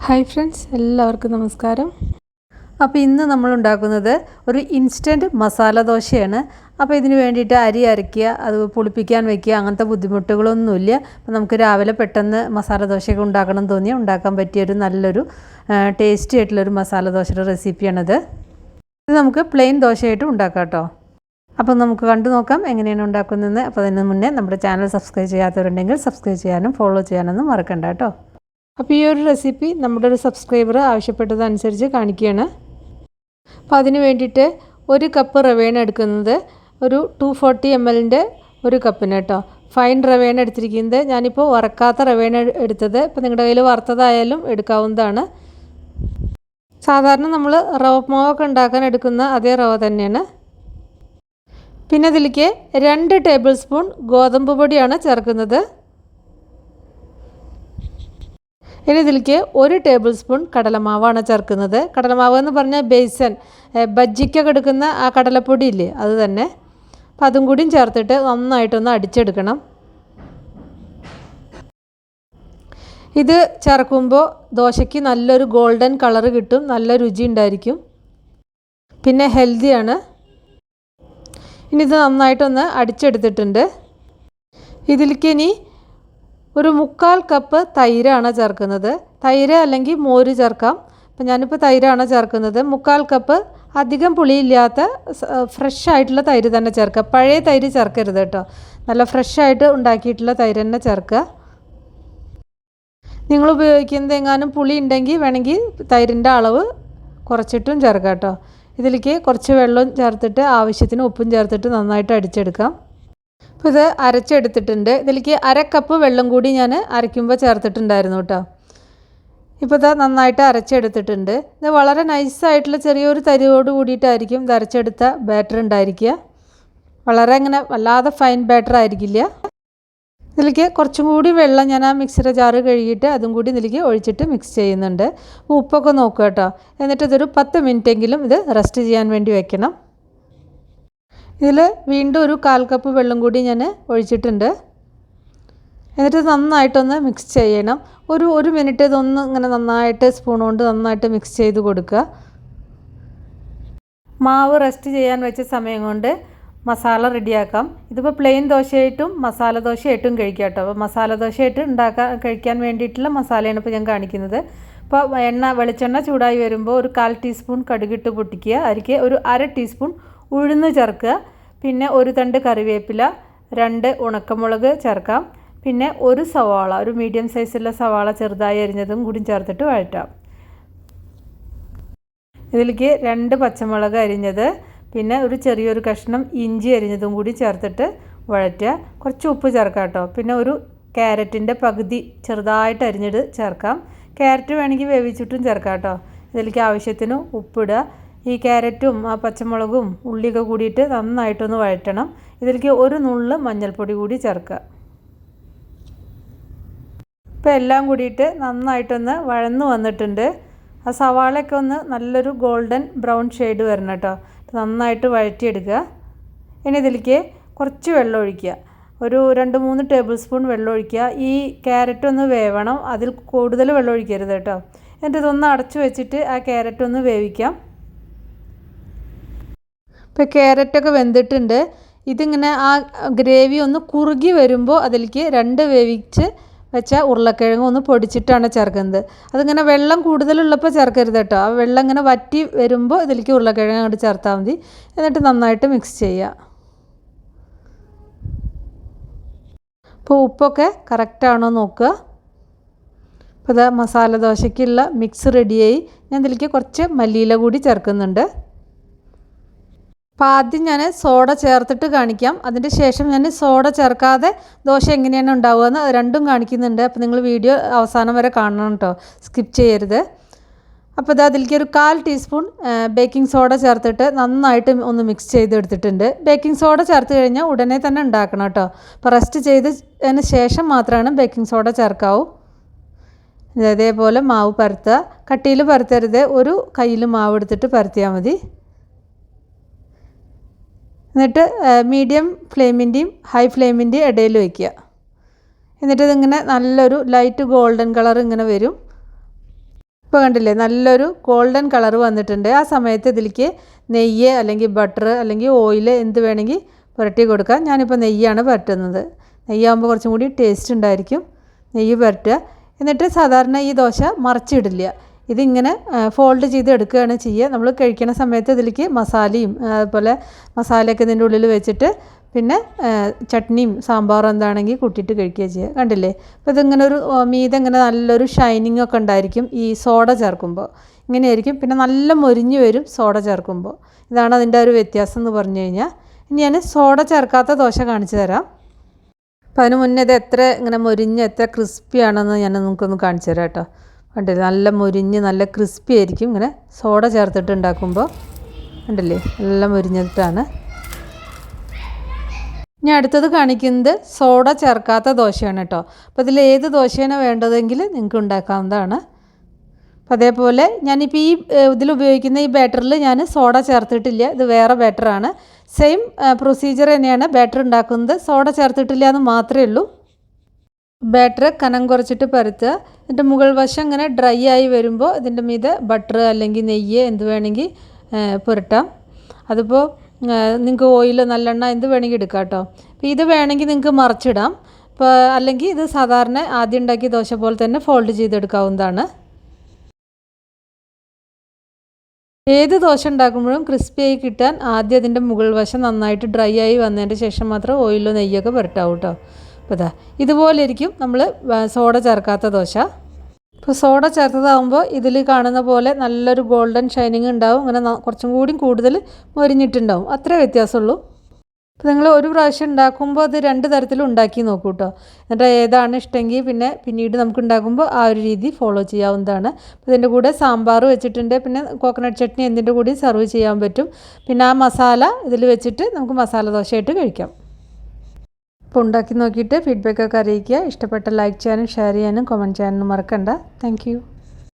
Hi friends, എല്ലാവർക്കും നമസ്കാരം. അപ്പോൾ ഇന്ന് നമ്മൾ ഉണ്ടാക്കുന്നത് ഒരു ഇൻസ്റ്റൻറ്റ് മസാല ദോശയാണ്. അപ്പോൾ ഇതിന് വേണ്ടിയിട്ട് അരി അരയ്ക്കുക, അത് പുളിപ്പിക്കാൻ വയ്ക്കുക, അങ്ങനത്തെ ബുദ്ധിമുട്ടുകളൊന്നുമില്ല. അപ്പോൾ നമുക്ക് രാവിലെ പെട്ടെന്ന് മസാല ദോശയൊക്കെ ഉണ്ടാക്കണം തോന്നിയാൽ ഉണ്ടാക്കാൻ പറ്റിയൊരു നല്ലൊരു ടേസ്റ്റി ആയിട്ടുള്ളൊരു മസാല ദോശയുടെ റെസിപ്പിയാണിത്. ഇത് നമുക്ക് പ്ലെയിൻ ദോശയായിട്ടും ഉണ്ടാക്കാം കേട്ടോ. അപ്പോൾ നമുക്ക് കണ്ടു നോക്കാം എങ്ങനെയാണ് ഉണ്ടാക്കുന്നതെന്ന്. അപ്പോൾ അതിന് മുന്നേ നമ്മുടെ ചാനൽ സബ്സ്ക്രൈബ് ചെയ്യാത്തവരുണ്ടെങ്കിൽ സബ്സ്ക്രൈബ് ചെയ്യാനും ഫോളോ ചെയ്യാനൊന്നും മറക്കണ്ട കേട്ടോ. അപ്പോൾ ഈ ഒരു റെസിപ്പി നമ്മുടെ ഒരു സബ്സ്ക്രൈബർ ആവശ്യപ്പെട്ടതനുസരിച്ച് കാണിക്കുകയാണ്. അപ്പോൾ അതിന് വേണ്ടിയിട്ട് 1 കപ്പ് റവയാണ് എടുക്കുന്നത്. ഒരു 240 ml ഒരു കപ്പിന് കേട്ടോ. ഫൈൻ റവയാണ് എടുത്തിരിക്കുന്നത്. ഞാനിപ്പോൾ വറക്കാത്ത റവയാണ് എടുത്തത്. ഇപ്പോൾ നിങ്ങളുടെ കയ്യിൽ വറുത്തതായാലും എടുക്കാവുന്നതാണ്. സാധാരണ നമ്മൾ റവ മാവൊക്കെ ഉണ്ടാക്കാൻ എടുക്കുന്ന അതേ റവ തന്നെയാണ്. പിന്നെ ഇതിലേക്ക് 2 ടേബിൾ സ്പൂൺ ഗോതമ്പ് പൊടിയാണ് ചേർക്കുന്നത്. ഇനി ഇതിലേക്ക് 1 ടേബിൾ സ്പൂൺ കടലമാവാണ് ചേർക്കുന്നത്. കടലമാവ് എന്ന് പറഞ്ഞാൽ ബേസൻ, ബജ്ജിക്കൊക്കെ എടുക്കുന്ന ആ കടലപ്പൊടി ഇല്ലേ, അത് തന്നെ. അപ്പോൾ അതും കൂടിയും ചേർത്തിട്ട് നന്നായിട്ടൊന്ന് അടിച്ചെടുക്കണം. ഇത് ചേർക്കുമ്പോൾ ദോശയ്ക്ക് നല്ലൊരു ഗോൾഡൻ കളർ കിട്ടും, നല്ല രുചി ഉണ്ടായിരിക്കും, പിന്നെ ഹെൽത്തിയാണ്. ഇനി ഇത് നന്നായിട്ടൊന്ന് അടിച്ചെടുത്തിട്ടുണ്ട്. ഇതിലേക്ക് ഇനി ഒരു 1/4 കപ്പ് തൈരാണ് ചേർക്കുന്നത്. തൈര് അല്ലെങ്കിൽ മോര് ചേർക്കാം. അപ്പം ഞാനിപ്പോൾ തൈരാണ് ചേർക്കുന്നത്. 1/4 കപ്പ് അധികം പുളിയില്ലാത്ത ഫ്രഷ് ആയിട്ടുള്ള തൈര് തന്നെ ചേർക്കുക. പഴയ തൈര് ചേർക്കരുത് കേട്ടോ. നല്ല ഫ്രഷ് ആയിട്ട് ഉണ്ടാക്കിയിട്ടുള്ള തൈര് തന്നെ ചേർക്കുക. നിങ്ങൾ ഉപയോഗിക്കുന്നത് എങ്ങാനും പുളി ഉണ്ടെങ്കിൽ വേണമെങ്കിൽ തൈരിൻ്റെ അളവ് കുറച്ചിട്ടും ചേർക്കാം കേട്ടോ. ഇതിലേക്ക് കുറച്ച് വെള്ളം ചേർത്തിട്ട് ആവശ്യത്തിന് ഉപ്പും ചേർത്തിട്ട് നന്നായിട്ട് അടിച്ചെടുക്കാം. അപ്പോൾ ഇത് അരച്ചെടുത്തിട്ടുണ്ട്. ഇതിലേക്ക് 1/2 കപ്പ് വെള്ളം കൂടി ഞാൻ അരയ്ക്കുമ്പോൾ ചേർത്തിട്ടുണ്ടായിരുന്നു കേട്ടോ. ഇപ്പോൾ ഇത് നന്നായിട്ട് അരച്ചെടുത്തിട്ടുണ്ട്. ഇത് വളരെ നൈസായിട്ടുള്ള ചെറിയൊരു തരിയോട് കൂടിയിട്ടായിരിക്കും ഇത് അരച്ചെടുത്ത ബാറ്റർ ഉണ്ടായിരിക്കുക. വളരെ അങ്ങനെ വല്ലാതെ ഫൈൻ ബാറ്റർ ആയിരിക്കില്ല. ഇതിലേക്ക് കുറച്ചും കൂടി വെള്ളം ഞാൻ ആ മിക്സിയുടെ ജാറ് കഴുകിയിട്ട് അതും കൂടി ഇതിലേക്ക് ഒഴിച്ചിട്ട് മിക്സ് ചെയ്യുന്നുണ്ട്. ഉപ്പൊക്കെ നോക്കുക കേട്ടോ. എന്നിട്ട് ഇതൊരു 10 മിനിറ്റെങ്കിലും ഇത് റെസ്റ്റ് ചെയ്യാൻ വേണ്ടി വെക്കണം. ഇതിൽ വീണ്ടും ഒരു 1/4 കപ്പ് വെള്ളം കൂടി ഞാൻ ഒഴിച്ചിട്ടുണ്ട്. എന്നിട്ട് നന്നായിട്ടൊന്ന് മിക്സ് ചെയ്യണം. ഒരു മിനിറ്റ് ഇതൊന്ന് ഇങ്ങനെ നന്നായിട്ട് സ്പൂൺ കൊണ്ട് നന്നായിട്ട് മിക്സ് ചെയ്ത് കൊടുക്കുക. മാവ് റെസ്റ്റ് ചെയ്യാൻ വെച്ച സമയം കൊണ്ട് മസാല റെഡിയാക്കാം. ഇതിപ്പോൾ പ്ലെയിൻ ദോശയായിട്ടും മസാല ദോശയായിട്ടും കഴിക്കാം കേട്ടോ. അപ്പോൾ മസാല ദോശയായിട്ട് കഴിക്കാൻ വേണ്ടിയിട്ടുള്ള മസാലയാണ് ഇപ്പോൾ ഞാൻ കാണിക്കുന്നത്. അപ്പോൾ വെളിച്ചെണ്ണ ചൂടായി വരുമ്പോൾ ഒരു 1/4 ടീസ്പൂൺ കടുകിട്ട് പൊട്ടിക്കുക. അതിലേക്ക് ഒരു 1/2 ടീസ്പൂൺ ഉഴുന്ന് ചേർക്കുക. പിന്നെ ഒരു തണ്ട് കറിവേപ്പില, 2 ഉണക്കമുളക് ചേർക്കാം. പിന്നെ ഒരു സവാള, ഒരു മീഡിയം സൈസുള്ള സവാള ചെറുതായി അരിഞ്ഞതും കൂടി ചേർത്തിട്ട് വഴറ്റാം. ഇതിലേക്ക് 2 പച്ചമുളക് അരിഞ്ഞത്, പിന്നെ ഒരു ചെറിയൊരു കഷ്ണം ഇഞ്ചി അരിഞ്ഞതും കൂടി ചേർത്തിട്ട് വഴറ്റുക. കുറച്ച് ഉപ്പ് ചേർക്കാം കേട്ടോ. പിന്നെ ഒരു ക്യാരറ്റിൻ്റെ പകുതി ചെറുതായിട്ട് അരിഞ്ഞിട്ട് ചേർക്കാം. ക്യാരറ്റ് വേണമെങ്കിൽ വേവിച്ചിട്ടും ചേർക്കാം കേട്ടോ. ഇതിലേക്ക് ആവശ്യത്തിന് ഉപ്പിടുക. ഈ ക്യാരറ്റും ആ പച്ചമുളകും ഉള്ളിയൊക്കെ കൂടിയിട്ട് നന്നായിട്ടൊന്ന് വഴറ്റണം. ഇതിലേക്ക് ഒരു നുള്ള് മഞ്ഞൾപ്പൊടി കൂടി ചേർക്കുക. ഇപ്പോൾ എല്ലാം കൂടിയിട്ട് നന്നായിട്ടൊന്ന് വഴന്നു വന്നിട്ടുണ്ട്. ആ സവാളയൊക്കെ ഒന്ന് നല്ലൊരു ഗോൾഡൻ ബ്രൗൺ ഷെയ്ഡ് വരണം കേട്ടോ. നന്നായിട്ട് വഴറ്റിയെടുക്കുക. ഇനി ഇതിലേക്ക് കുറച്ച് വെള്ളം ഒഴിക്കുക. ഒരു 2-3 ടേബിൾ സ്പൂൺ വെള്ളം ഒഴിക്കുക. ഈ ക്യാരറ്റ് ഒന്ന് വേവണം, അതിൽ കൂടുതൽ വെള്ളം ഒഴിക്കരുത് കേട്ടോ. എന്നിട്ട് ഇതൊന്ന് അടച്ചു വെച്ചിട്ട് ആ ക്യാരറ്റ് ഒന്ന് വേവിക്കാം. ഇപ്പോൾ ക്യാരറ്റൊക്കെ വെന്തിട്ടുണ്ട്. ഇതിങ്ങനെ ആ ഗ്രേവി ഒന്ന് കുറുകി വരുമ്പോൾ അതിലേക്ക് 2 വേവിച്ച് വെച്ച ഉരുളക്കിഴങ്ങ് ഒന്ന് പൊടിച്ചിട്ടാണ് ചേർക്കുന്നത്. അതിങ്ങനെ വെള്ളം കൂടുതലുള്ളപ്പോൾ ചേർക്കരുത് കേട്ടോ. ആ വെള്ളം ഇങ്ങനെ വറ്റി വരുമ്പോൾ ഇതിലേക്ക് ഉരുളക്കിഴങ്ങ് അങ്ങോട്ട് ചേർത്താൽ മതി. എന്നിട്ട് നന്നായിട്ട് മിക്സ് ചെയ്യുക. ഇപ്പോൾ ഉപ്പൊക്കെ കറക്റ്റാണോ നോക്കുക. അപ്പോൾ ഇത് മസാല ദോശയ്ക്കുള്ള മിക്സ് റെഡിയായി. ഞാൻ ഇതിലേക്ക് കുറച്ച് മല്ലിയില കൂടി ചേർക്കുന്നുണ്ട്. അപ്പോൾ ആദ്യം ഞാൻ സോഡ ചേർത്തിട്ട് കാണിക്കാം. അതിൻ്റെ ശേഷം ഞാൻ സോഡ ചേർക്കാതെ ദോശ എങ്ങനെയാണ് ഉണ്ടാവുകയെന്ന് രണ്ടും കാണിക്കുന്നുണ്ട്. അപ്പോൾ നിങ്ങൾ വീഡിയോ അവസാനം വരെ കാണണം കേട്ടോ, സ്കിപ്പ് ചെയ്യരുത്. അപ്പോൾ ഇത് അതിലേക്ക് ഒരു 1/4 ടീസ്പൂൺ ബേക്കിംഗ് സോഡ ചേർത്തിട്ട് നന്നായിട്ട് ഒന്ന് മിക്സ് ചെയ്തെടുത്തിട്ടുണ്ട്. ബേക്കിംഗ് സോഡ ചേർത്ത് കഴിഞ്ഞാൽ ഉടനെ തന്നെ ഉണ്ടാക്കണം കേട്ടോ. അപ്പോൾ റെസ്റ്റ് ചെയ്തതിന് ശേഷം മാത്രമാണ് ബേക്കിംഗ് സോഡ ചേർക്കാവൂ. ഇതേപോലെ മാവ് പരത്തുക. കട്ടിയിൽ പരത്തരുത്, ഒരു കയ്യിൽ മാവ് എടുത്തിട്ട് പരത്തിയാൽ മതി. എന്നിട്ട് മീഡിയം ഫ്ലെയിമിൻ്റെയും ഹൈ ഫ്ലെയിമിൻ്റെയും ഇടയിൽ വയ്ക്കുക. എന്നിട്ട് ഇതിങ്ങനെ നല്ലൊരു ലൈറ്റ് ഗോൾഡൻ കളർ ഇങ്ങനെ വരും. ഇപ്പോൾ കണ്ടില്ലേ നല്ലൊരു ഗോൾഡൻ കളർ വന്നിട്ടുണ്ട്. ആ സമയത്ത് ഇതിലേക്ക് നെയ്യ് അല്ലെങ്കിൽ ബട്ടർ അല്ലെങ്കിൽ ഓയിൽ എന്ത് വേണമെങ്കിൽ പുരട്ടി കൊടുക്കാം. ഞാനിപ്പോൾ നെയ്യാണ് പുരട്ടുന്നത്. നെയ്യാകുമ്പോൾ കുറച്ചും കൂടി ടേസ്റ്റ് ഉണ്ടായിരിക്കും. നെയ്യ് പുരട്ടുക. എന്നിട്ട് സാധാരണ ഈ ദോശ മറിച്ചിടില്ല, ഇതിങ്ങനെ ഫോൾഡ് ചെയ്ത് എടുക്കുകയാണ് ചെയ്യുക. നമ്മൾ കഴിക്കുന്ന സമയത്ത് ഇതിലേക്ക് മസാലയും അതുപോലെ മസാലയൊക്കെ ഇതിൻ്റെ ഉള്ളിൽ വെച്ചിട്ട് പിന്നെ ചട്നിയും സാമ്പാറും എന്താണെങ്കിൽ കൂട്ടിയിട്ട് കഴിക്കുക ചെയ്യുക. കണ്ടില്ലേ? അപ്പോൾ ഇതിങ്ങനെ ഒരു മീതെ ഇങ്ങനെ നല്ലൊരു ഷൈനിങ് ഒക്കെ ഉണ്ടായിരിക്കും ഈ സോഡ ചേർക്കുമ്പോൾ. ഇങ്ങനെയായിരിക്കും. പിന്നെ നല്ല മൊരിഞ്ഞ് വരും സോഡ ചേർക്കുമ്പോൾ. ഇതാണ് അതിൻ്റെ ഒരു വ്യത്യാസം എന്ന് പറഞ്ഞു കഴിഞ്ഞാൽ. ഇനി ഞാൻ സോഡ ചേർക്കാത്ത ദോശ കാണിച്ചു തരാം. അപ്പോൾ അതിന് മുന്നേ ഇത് എത്ര ഇങ്ങനെ മൊരിഞ്ഞ് എത്ര ക്രിസ്പി ആണെന്ന് ഞാൻ നിങ്ങൾക്കൊന്ന് കാണിച്ചു തരാം കേട്ടോ. കണ്ടില്ലേ? നല്ല മൊരിഞ്ഞ് നല്ല ക്രിസ്പി ആയിരിക്കും ഇങ്ങനെ സോഡ ചേർത്തിട്ട് ഉണ്ടാക്കുമ്പോൾ. കണ്ടില്ലേ? നല്ല മൊരിഞ്ഞിട്ടാണ്. ഞാൻ അടുത്തത് കാണിക്കുന്നത് സോഡ ചേർക്കാത്ത ദോശയാണ് കേട്ടോ. അപ്പോൾ ഇതിൽ ഏത് ദോശയാണ് വേണ്ടതെങ്കിൽ നിങ്ങൾക്ക് ഉണ്ടാക്കാവുന്നതാണ്. അപ്പോൾ അതേപോലെ ഞാനിപ്പോൾ ഈ ഇതിൽ ഉപയോഗിക്കുന്ന ഈ ബാറ്ററിൽ ഞാൻ സോഡ ചേർത്തിട്ടില്ല, ഇത് വേറെ ബാറ്ററാണ്. സെയിം പ്രൊസീജിയർ തന്നെയാണ് ബാറ്റർ ഉണ്ടാക്കുന്നത്, സോഡ ചേർത്തിട്ടില്ല എന്ന് മാത്രമേ ഉള്ളൂ. ബാറ്റർ കനം കുറച്ചിട്ട് പരത്തുക. എന്നിട്ട് മുകൾ വശം ഇങ്ങനെ ഡ്രൈ ആയി വരുമ്പോൾ ഇതിൻ്റെ മീതെ ബട്ടർ അല്ലെങ്കിൽ നെയ്യ് എന്ത് വേണമെങ്കിൽ പുരട്ടാം. അതിപ്പോൾ നിങ്ങൾക്ക് ഓയിൽ നല്ലെണ്ണ എന്ത് വേണമെങ്കിൽ എടുക്കാം കേട്ടോ. അപ്പോൾ ഇത് വേണമെങ്കിൽ നിങ്ങൾക്ക് മറിച്ചിടാം. ഇപ്പോൾ അല്ലെങ്കിൽ ഇത് സാധാരണ ആദ്യം ഉണ്ടാക്കിയ ദോശ പോലെ തന്നെ ഫോൾഡ് ചെയ്തെടുക്കാവുന്നതാണ്. ഏത് ദോശ ഉണ്ടാക്കുമ്പോഴും ക്രിസ്പിയായി കിട്ടാൻ ആദ്യം അതിൻ്റെ മുകൾ വശം നന്നായിട്ട് ഡ്രൈ ആയി വന്നതിൻ്റെ ശേഷം മാത്രം ഓയിലോ നെയ്യൊക്കെ പുരട്ടാവും കേട്ടോ. അപ്പോൾ ഇതുപോലെ ഇരിക്കും നമ്മൾ സോഡ ചേർക്കാത്ത ദോശ. ഇപ്പോൾ സോഡ ചേർത്തതാകുമ്പോൾ ഇതിൽ കാണുന്ന പോലെ നല്ലൊരു ഗോൾഡൻ ഷൈനിങ് ഉണ്ടാവും. അങ്ങനെ കുറച്ചും കൂടി കൂടുതൽ മൊരിഞ്ഞിട്ടുണ്ടാവും. അത്രേ വ്യത്യാസമുള്ളൂ. അപ്പോൾ നിങ്ങൾ ഒരു പ്രാവശ്യം ഉണ്ടാക്കുമ്പോൾ അത് രണ്ട് തരത്തിലും ഉണ്ടാക്കി നോക്കൂ കേട്ടോ. എന്നിട്ട് ഏതാണ് ഇഷ്ടമെങ്കിൽ പിന്നീട് നമുക്ക് ഉണ്ടാക്കുമ്പോൾ ആ ഒരു രീതി ഫോളോ ചെയ്യാവുന്നതാണ്. അപ്പോൾ ഇതിൻ്റെ കൂടെ സാമ്പാർ വെച്ചിട്ടുണ്ട്, പിന്നെ കോക്കനട്ട് ചട്നി എന്തിൻ്റെ കൂടി സെർവ് ചെയ്യാൻ പറ്റും. പിന്നെ ആ മസാല ഇതിൽ വെച്ചിട്ട് നമുക്ക് മസാല ദോശയായിട്ട് കഴിക്കാം. അപ്പോൾ ഉണ്ടാക്കി നോക്കിയിട്ട് ഫീഡ്ബാക്കൊക്കെ അറിയിക്കുക. ഇഷ്ടപ്പെട്ട ലൈക്ക് ചെയ്യാനും ഷെയർ ചെയ്യാനും കമൻറ്റ് ചെയ്യാനും മറക്കണ്ട. താങ്ക്